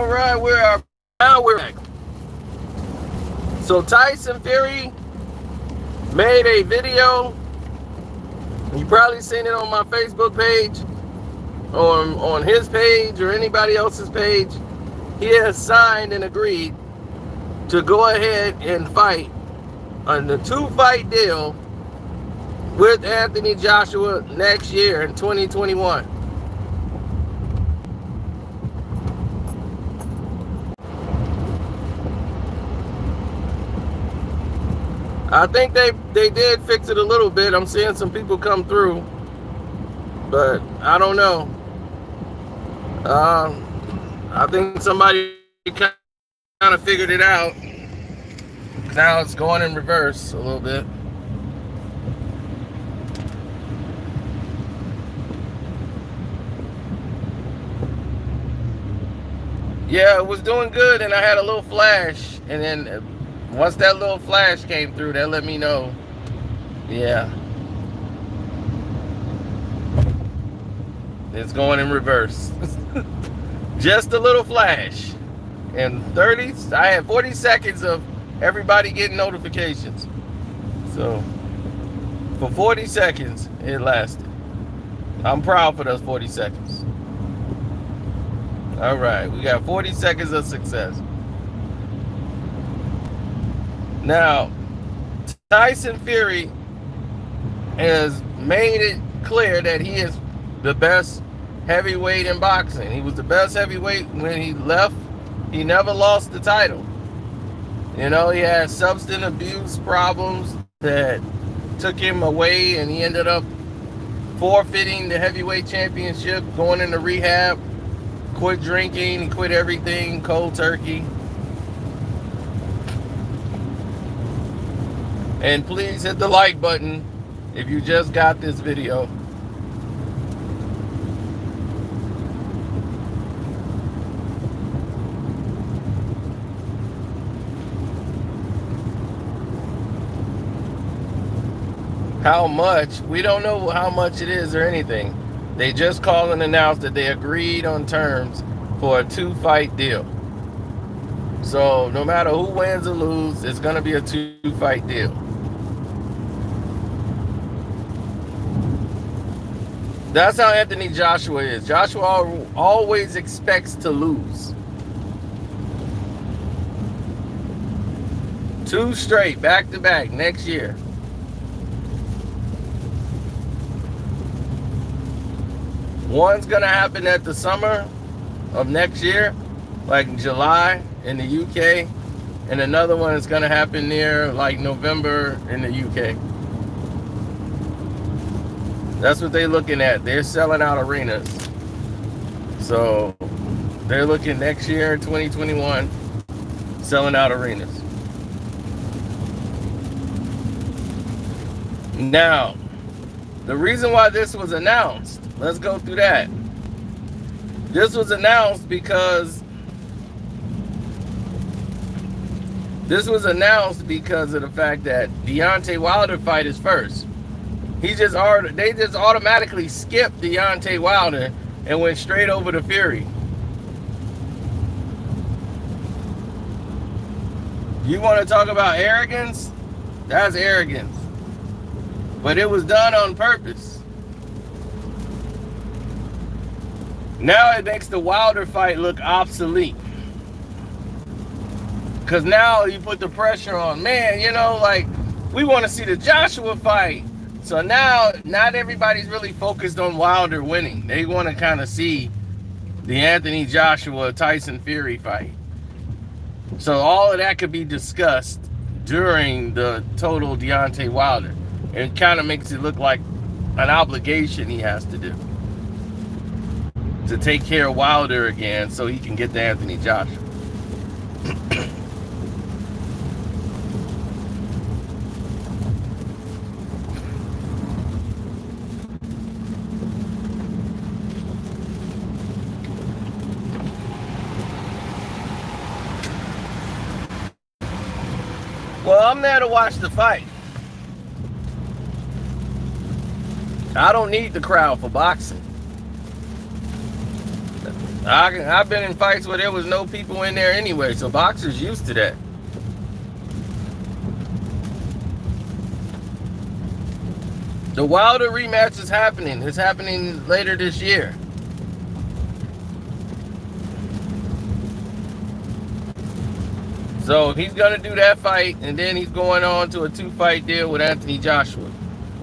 All right, we're back. So Tyson Fury made a video. You probably seen it on my Facebook page, on his page, or anybody else's page. He has signed and agreed to go ahead and fight on the 2-fight deal with Anthony Joshua next year in 2021. I think they did fix it a little bit. I'm seeing some people come through, but I don't know. I think somebody kind of figured it out. Now it's going in reverse a little bit. Yeah, it was doing good, and I had a little flash, and then once that little flash came through, that let me know. Yeah, it's going in reverse. Just a little flash. And I had 40 seconds of everybody getting notifications. So for 40 seconds it lasted. I'm proud for those 40 seconds. All right, we got 40 seconds of success. Now, Tyson Fury has made it clear that he is the best heavyweight in boxing. He was the best heavyweight when he left. He never lost the title. You know, he had substance abuse problems that took him away, and he ended up forfeiting the heavyweight championship, going into rehab, quit drinking, he quit everything, cold turkey. And please hit the like button if you just got this video. How much? We don't know how much it is or anything. They just called and announced that they agreed on terms for a 2-fight deal. So no matter who wins or loses, it's going to be a 2-fight deal. That's how Anthony Joshua is. Joshua always expects to lose. 2 straight, back to back, next year. One's going to happen at the summer of next year, like July in the UK. And another one is going to happen near like November in the UK. That's what they're looking at. They're selling out arenas. So they're looking next year, 2021, selling out arenas. Now, the reason why this was announced, let's go through that. This was announced because of the fact that Deontay Wilder fight is first. They just automatically skipped Deontay Wilder and went straight over to Fury. You want to talk about arrogance? That's arrogance. But it was done on purpose. Now it makes the Wilder fight look obsolete. Because now you put the pressure on, man, you know, like, we want to see the Joshua fight. So now, not everybody's really focused on Wilder winning. They want to kind of see the Anthony Joshua Tyson Fury fight. So all of that could be discussed during the total Deontay Wilder. It kind of makes it look like an obligation he has to do to take care of Wilder again so he can get to Anthony Joshua. Well, I'm there to watch the fight. I don't need the crowd for boxing. I've been in fights where there was no people in there anyway, so boxers used to that. The Wilder rematch is happening. It's happening later this year. So he's going to do that fight, and then he's going on to a 2-fight deal with Anthony Joshua.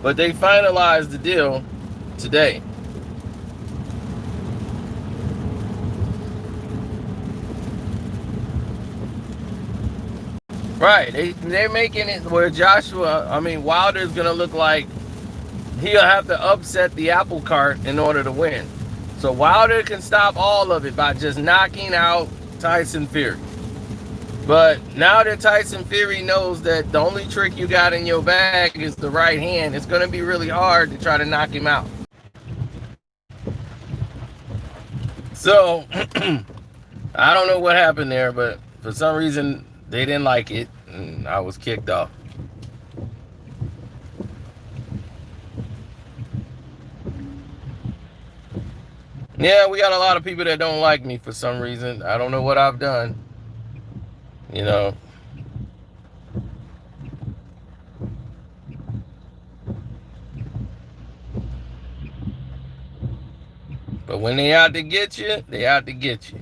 But they finalized the deal today. Right. They're making it where Wilder's going to look like he'll have to upset the apple cart in order to win. So Wilder can stop all of it by just knocking out Tyson Fury. But now that Tyson Fury knows that the only trick you got in your bag is the right hand, it's going to be really hard to try to knock him out. So, I don't know what happened there, but for some reason, they didn't like it, and I was kicked off. Yeah, we got a lot of people that don't like me for some reason. I don't know what I've done. You know. But when they out to get you, they out to get you.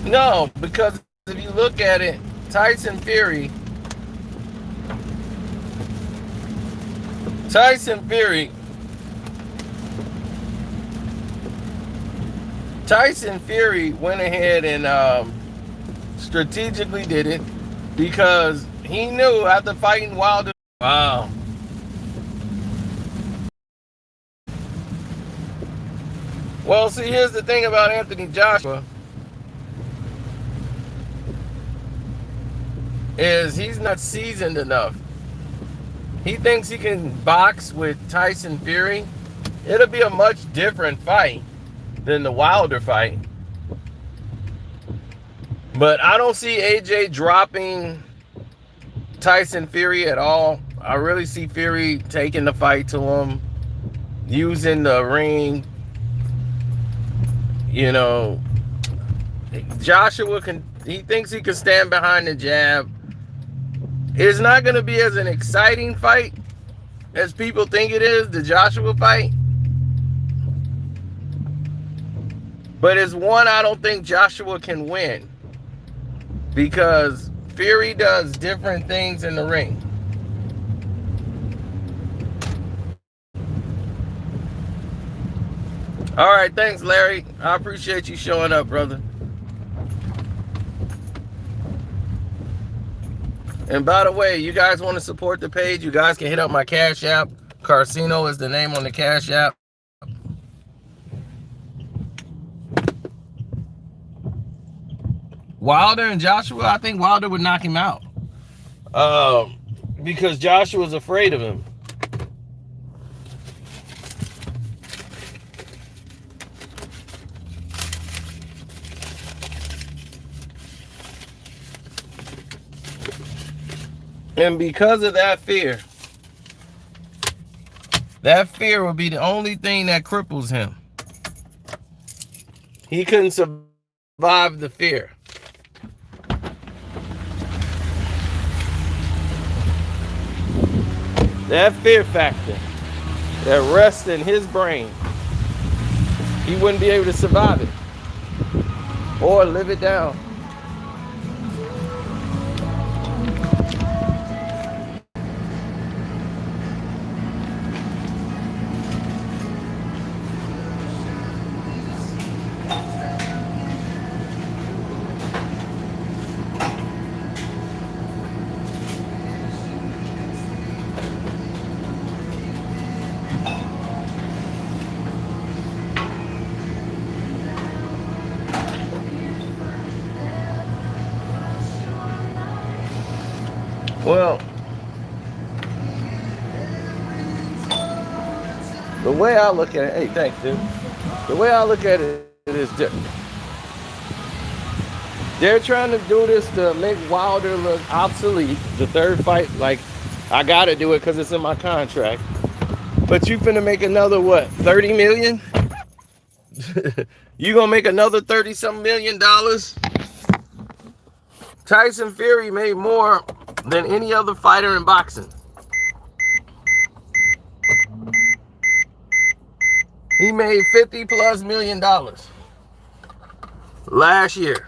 No, because if you look at it, Tyson Fury went ahead and strategically did it because he knew after fighting Wilder. Wow. Well, see, here's the thing about Anthony Joshua. Is he's not seasoned enough. He thinks he can box with Tyson Fury. It'll be a much different fight than the Wilder fight. But I don't see AJ dropping Tyson Fury at all. I really see Fury taking the fight to him, using the ring. You know, Joshua he thinks he can stand behind the jab. It's not going to be as an exciting fight as people think it is, the Joshua fight. But it's one I don't think Joshua can win because Fury does different things in the ring. All right, thanks, Larry. I appreciate you showing up, brother. And by the way, you guys want to support the page, you guys can hit up my Cash App. Carcino is the name on the Cash App. Wilder and Joshua, I think Wilder would knock him out. Because Joshua's afraid of him. And because of that fear will be the only thing that cripples him. He couldn't survive the fear. That fear factor that rests in his brain, he wouldn't be able to survive it or live it down. Well, the way I look at it, hey, thanks, dude. The way I look at it is this. They're trying to do this to make Wilder look obsolete. The third fight, like, I gotta do it because it's in my contract. But you finna make another what? 30 million? You gonna make another 30 some $1 million? Tyson Fury made more than any other fighter in boxing. He made 50 plus $1 million last year.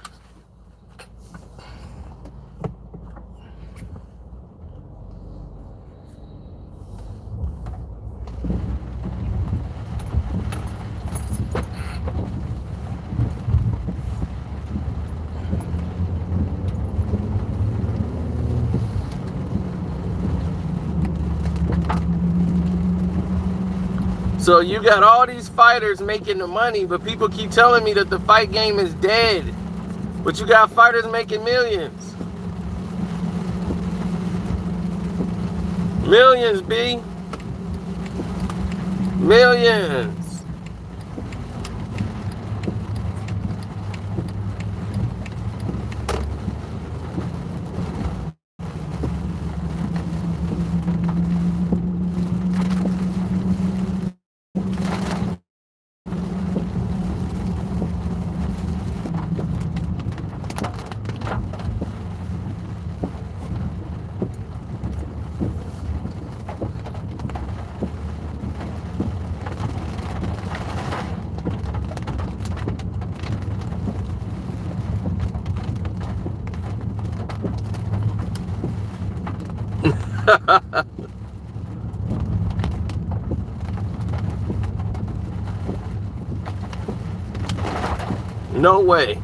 So you got all these fighters making the money, but people keep telling me that the fight game is dead. But you got fighters making millions. Millions, B. Millions. No way.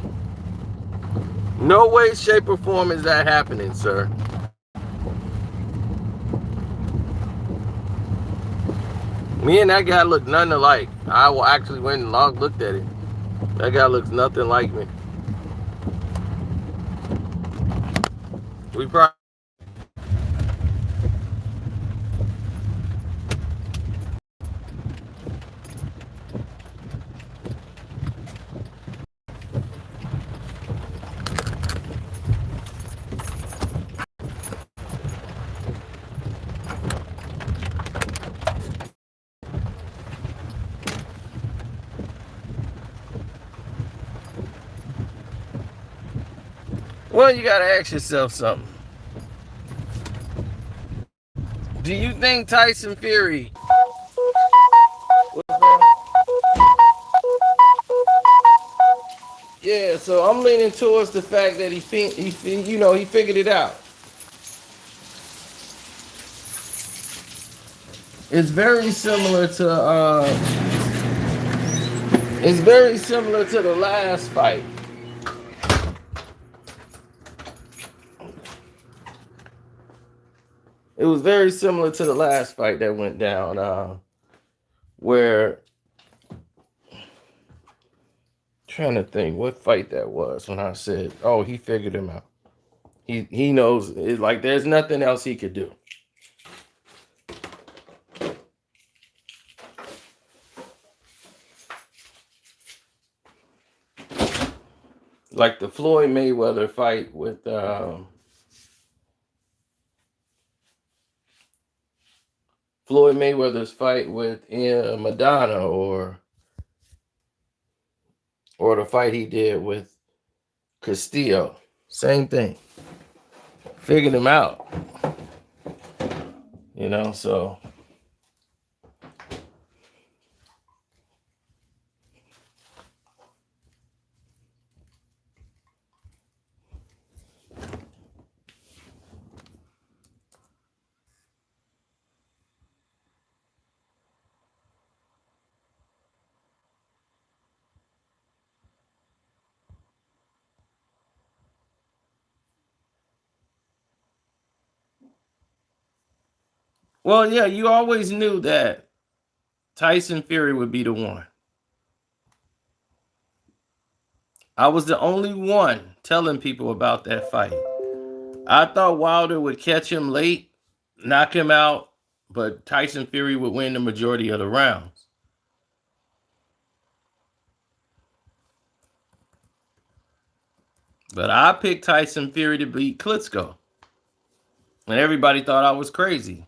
No way, shape, or form is that happening, sir. Me and that guy look nothing alike. I actually went and looked at it. That guy looks nothing like me. We probably. Well, you gotta ask yourself something. Do you think Tyson Fury? Yeah, so I'm leaning towards the fact that he figured it out. It's very similar to the last fight. It was very similar to the last fight that went down, where trying to think what fight that was when I said, "Oh, he figured him out. He knows it, like there's nothing else he could do." Like the Floyd Mayweather fight with Floyd Mayweather's fight with Madonna, or the fight he did with Castillo. Same thing. Figured him out. So well, yeah, you always knew that Tyson Fury would be the one. I was the only one telling people about that fight. I thought Wilder would catch him late, knock him out, but Tyson Fury would win the majority of the rounds. But I picked Tyson Fury to beat Klitschko. And everybody thought I was crazy.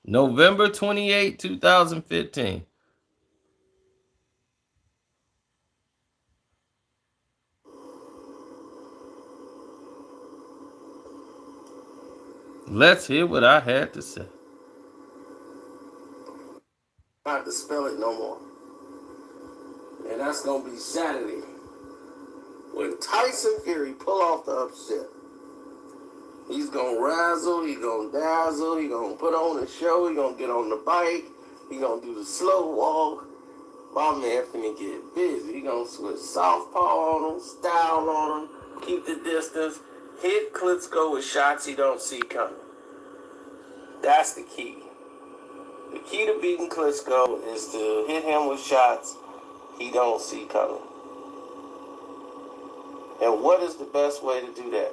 November 28, 2015. Let's hear what I had to say. Not to spell it no more. And that's going to be Saturday. When Tyson Fury pull off the upset. He's going to razzle, he's going to dazzle, he's going to put on a show, he's going to get on the bike, he's going to do the slow walk. My man finna get busy. He's going to switch southpaw on him, style on him, keep the distance, hit Klitschko with shots he don't see coming. That's the key. The key to beating Klitschko is to hit him with shots he don't see coming. And what is the best way to do that?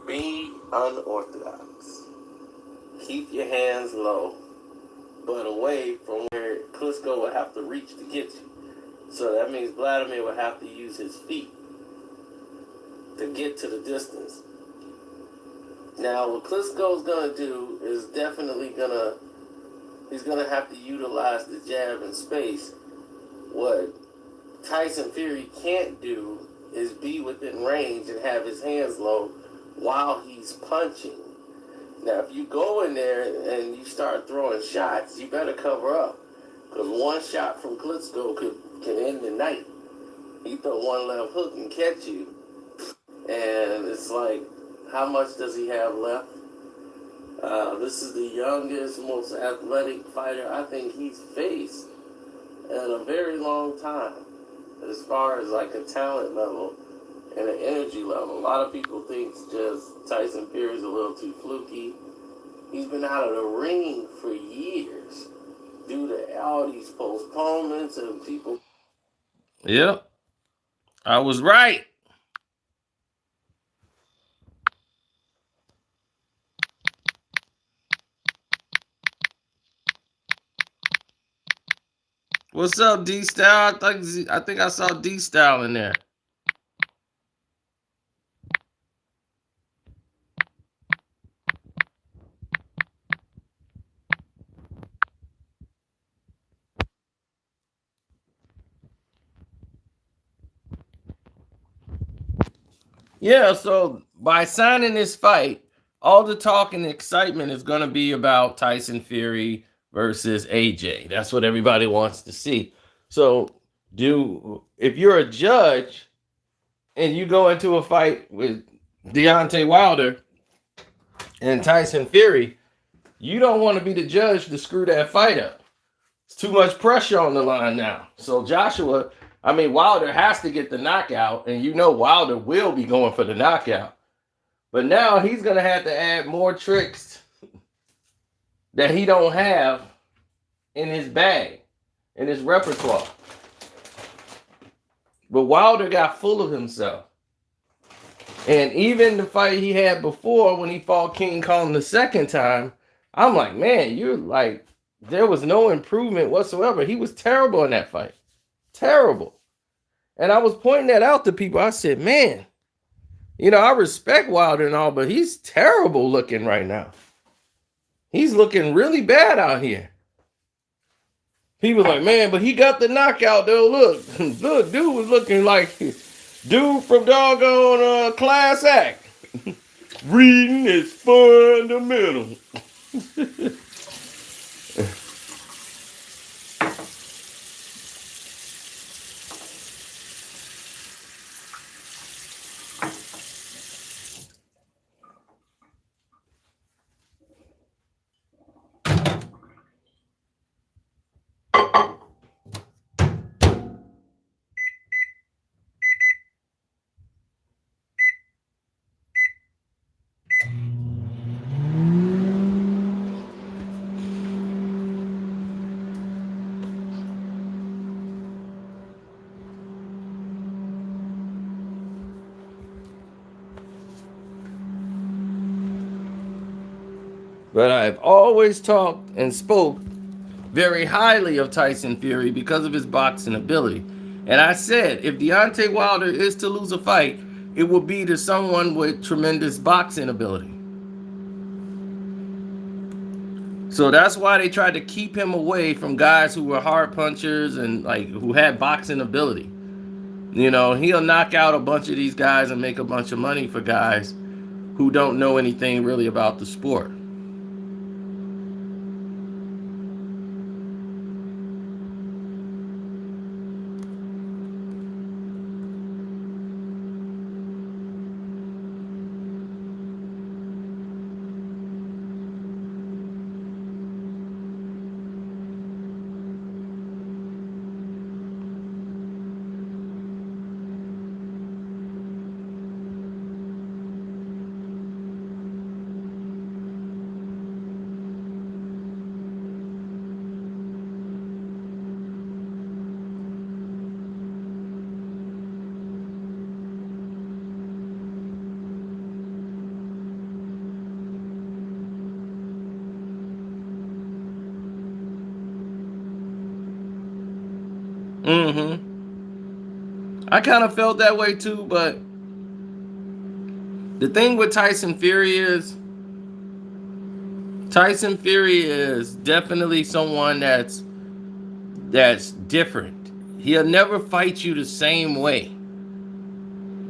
Be unorthodox. Keep your hands low, but away from where Klitschko will have to reach to get you. So that means Vladimir will have to use his feet to get to the distance. Now, what Klitschko's going to do is definitely he's going to have to utilize the jab in space. What Tyson Fury can't do is be within range and have his hands low while he's punching. Now, if you go in there and you start throwing shots, you better cover up. Because one shot from Klitschko can end the night. He throw one left hook and catch you. And it's like, how much does he have left? This is the youngest, most athletic fighter I think he's faced in a very long time. As far as like a talent level and an energy level. A lot of people think just Tyson Fury's a little too fluky. He's been out of the ring for years due to all these postponements and people. Yep, I was right. What's up, D Style? I think I saw D Style in there. Yeah, so by signing this fight, all the talk and excitement is going to be about Tyson Fury versus AJ. That's what everybody wants to see. So, if you're a judge and you go into a fight with Deontay Wilder and Tyson Fury, you don't want to be the judge to screw that fight up. It's too much pressure on the line now. So Wilder has to get the knockout, and Wilder will be going for the knockout. But now he's going to have to add more tricks that he don't have in his bag, in his repertoire. But Wilder got full of himself. And even the fight he had before when he fought King Kong the second time, I'm like, man, there was no improvement whatsoever. He was terrible in that fight. Terrible. And I was pointing that out to people. I said, man, I respect Wilder and all, but he's terrible looking right now. He's looking really bad out here. People like, man, but he got the knockout though. Look, dude was looking like dude from doggone Class Act. Reading is fundamental. But I've always talked and spoke very highly of Tyson Fury because of his boxing ability. And I said, if Deontay Wilder is to lose a fight, it will be to someone with tremendous boxing ability. So that's why they tried to keep him away from guys who were hard punchers and like who had boxing ability. You know, he'll knock out a bunch of these guys and make a bunch of money for guys who don't know anything really about the sport. I kind of felt that way too, but the thing with Tyson Fury is definitely someone that's different. He'll never fight you the same way.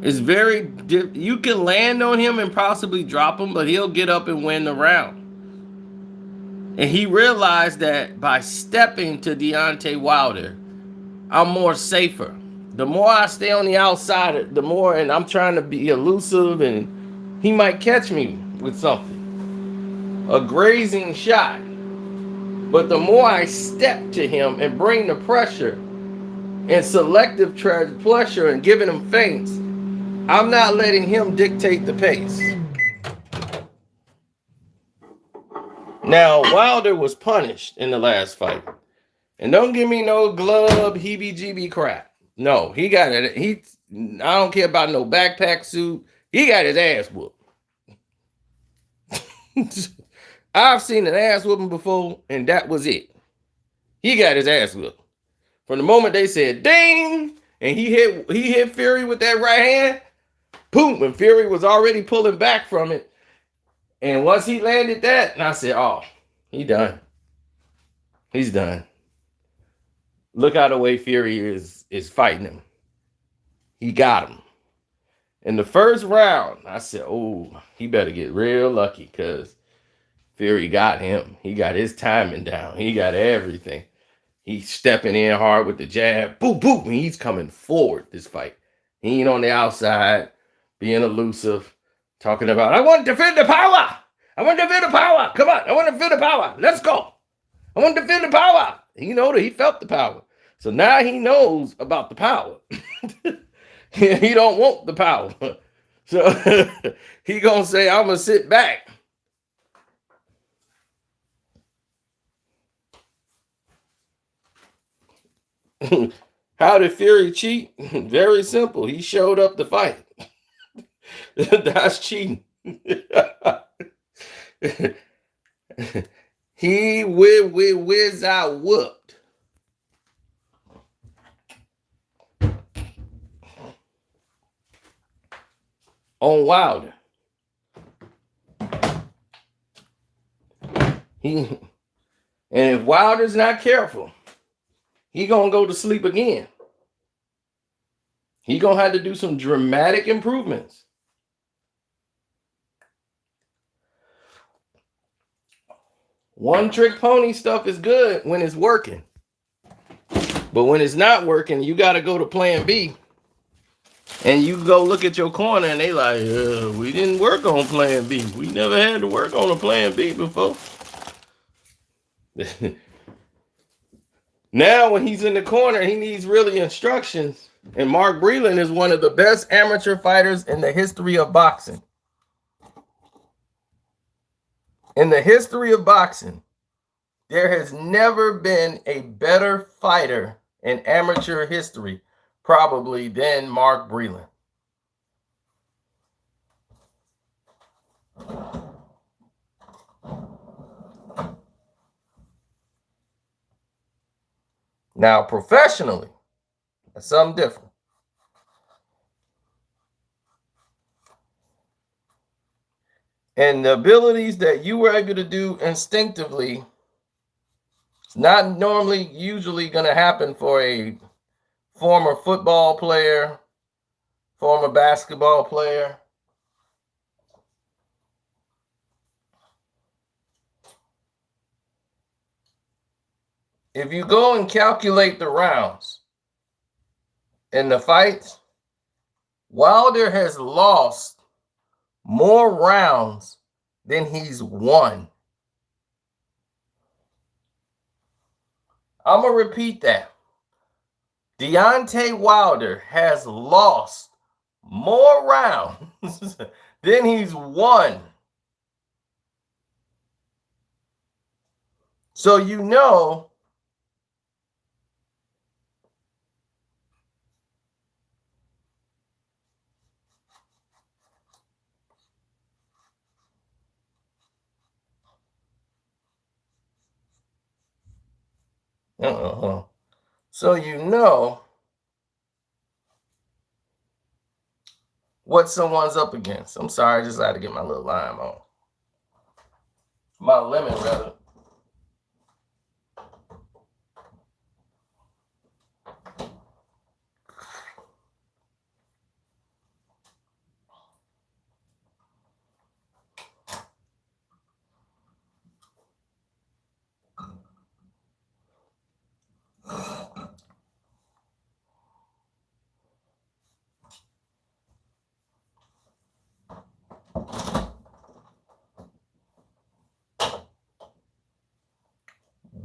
It's you can land on him and possibly drop him, but he'll get up and win the round. And he realized that by stepping to Deontay Wilder, I'm more safer. The more I stay on the outside, the more, and I'm trying to be elusive, and he might catch me with something, a grazing shot. But the more I step to him and bring the pressure and selective pressure and giving him feints, I'm not letting him dictate the pace. Now, Wilder was punished in the last fight. And don't give me no glove, heebie-jeebie crap. No, he got it. I don't care about no backpack suit. He got his ass whooped. I've seen an ass whooping before, and that was it. He got his ass whooped. From the moment they said ding, and he hit Fury with that right hand, boom, and Fury was already pulling back from it. And once he landed that, and I said, oh, he done. He's done. Look how the way Fury is fighting him. He got him. In the first round, I said, oh, he better get real lucky because Fury got him. He got his timing down. He got everything. He's stepping in hard with the jab. Boom, boom. And he's coming forward this fight. He ain't on the outside, being elusive, talking about, I want to defend the power. I want to defend the power. Come on. I want to defend the power. Let's go. I want to defend the power. He know that he felt the power. So now he knows about the power. He don't want the power. So he gonna say, I'm gonna sit back. How did Fury cheat? Very simple. He showed up to fight. That's cheating. He whiz out whooped. On Wilder. And if Wilder's not careful, he gonna go to sleep again. He gonna have to do some dramatic improvements. One trick pony stuff is good when it's working. But when it's not working, you got to go to plan B. And you go look at your corner and they like, we didn't work on plan B. We never had to work on a plan B before. Now when he's in the corner, he needs really instructions. And Mark Breland is one of the best amateur fighters in the history of boxing. In the history of boxing, there has never been a better fighter in amateur history, probably, than Mark Breland. Now, professionally, that's something different. And the abilities that you were able to do instinctively, it's not normally usually going to happen for a former football player, former basketball player. If you go and calculate the rounds in the fights, Wilder has lost more rounds than he's won. I'm going to repeat that. Deontay Wilder has lost more rounds than he's won. So you know so you know what someone's up against. I'm sorry, I just had to get my little lime on. My lemon, rather.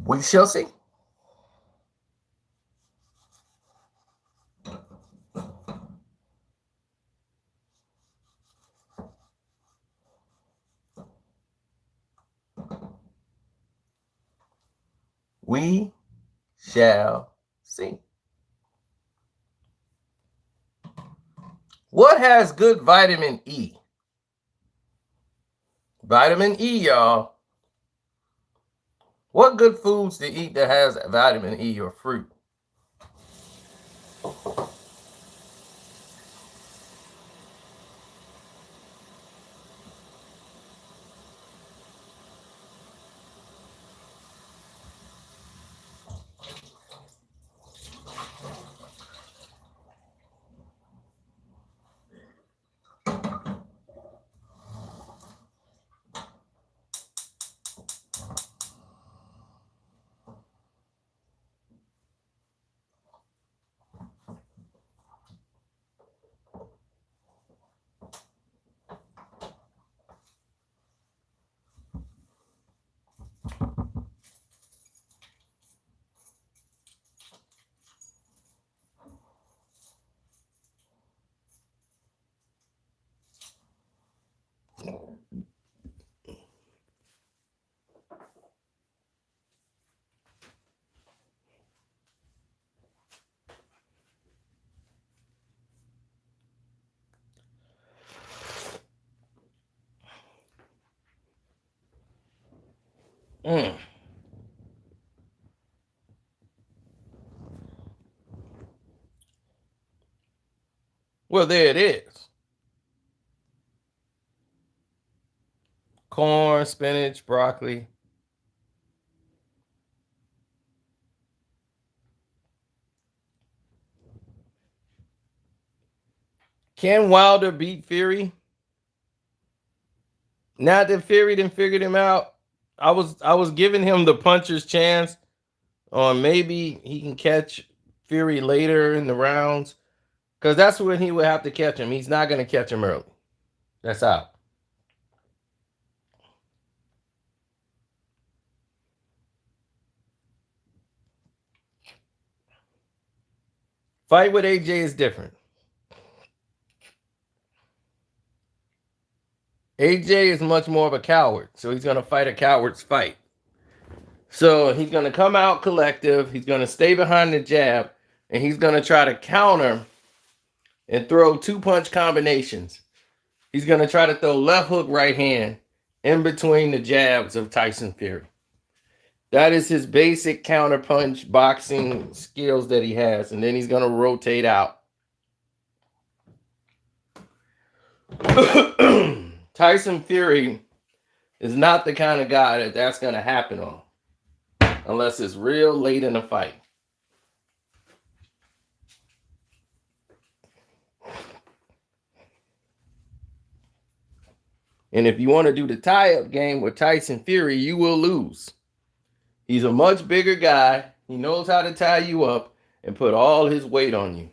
We shall see. We shall see. What has good vitamin E? Vitamin E, y'all. What good foods to eat that has vitamin E or fruit? Well, there it is. Corn, spinach, broccoli. Can Wilder beat Fury? Not that Fury didn't figure him out. I was giving him the puncher's chance on maybe he can catch Fury later in the rounds. Because that's when he would have to catch him. He's not going to catch him early. That's out. Fight with AJ is different. AJ is much more of a coward, so he's going to fight a coward's fight. So he's going to come out collective. He's going to stay behind the jab, and he's going to try to counter and throw two-punch combinations. He's going to try to throw left hook, right hand in between the jabs of Tyson Fury. That is his basic counterpunch boxing skills that he has. And then he's going to rotate out. Tyson Fury is not the kind of guy that's going to happen on. Unless it's real late in the fight. And if you want to do the tie-up game with Tyson Fury, you will lose. He's a much bigger guy. He knows how to tie you up and put all his weight on you.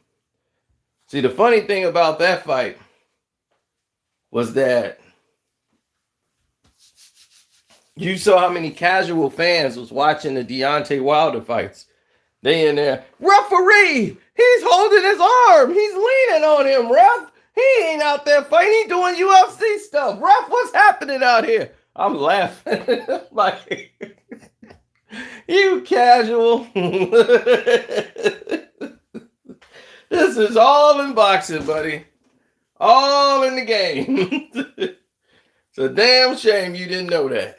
See, the funny thing about that fight was that you saw how many casual fans was watching the Deontay Wilder fights. They in there, referee, he's holding his arm. He's leaning on him, ref. He ain't out there fighting. He doing UFC stuff. Ref, what's happening out here? I'm laughing. Like, you casual. This is all in boxing, buddy. All in the game. It's a damn shame you didn't know that.